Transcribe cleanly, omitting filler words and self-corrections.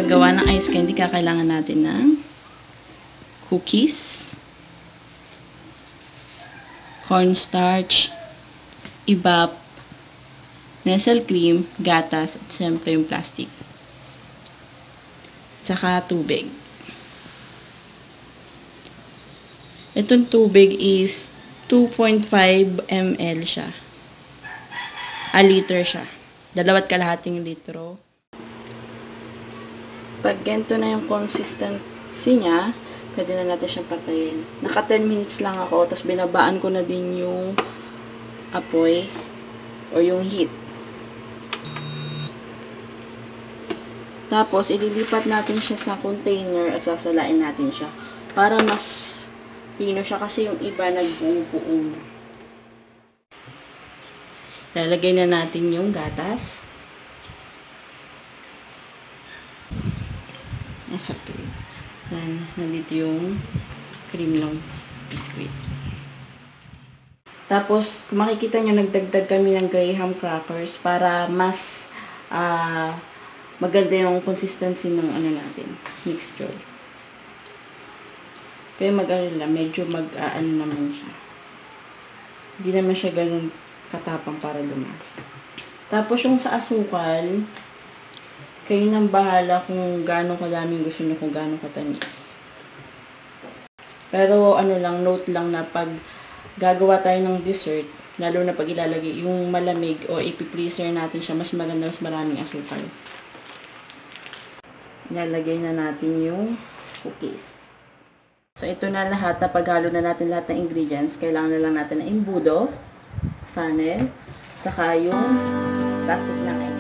paggawa ng ice candy, kakailangan natin ng cookies, cornstarch, ibap, nestle cream, gatas, at siyempre yung plastic. Tsaka tubig. Itong tubig is 2.5 ml siya. A liter siya. 2.5 litro. Pag ganito na yung consistency niya, pwede na natin siyang patayin. Naka 10 minutes lang ako, tapos binabaan ko na din yung apoy o yung heat. Tapos, ililipat natin siya sa container at sasalain natin siya para mas pino siya kasi yung iba nagbuo-buo na. Lalagay na natin yung gatas. Nasa cream. Yan, nandito yung cream ng biscuit. Tapos, kung makikita nyo, nagdagdag kami ng graham crackers para mas maganda yung consistency ng natin, mixture. Kaya mag-alala, medyo mag-ano naman siya. Hindi naman siya ganun katapang para lumasa. Tapos yung sa asukal, kayo nang bahala kung gaano kadaming gusto niyo, kung gaano katamis. Pero ano lang, note lang na pag gagawa tayo ng dessert, lalo na pag ilalagay yung malamig o ipi-freezer natin siya, mas maganda, mas maraming asukal. Ilalagay na natin yung cookies. So, ito na lahat. Paghalo na natin lahat ng ingredients. Kailangan na lang natin ng imbudo, funnel, saka yung plastic na ice.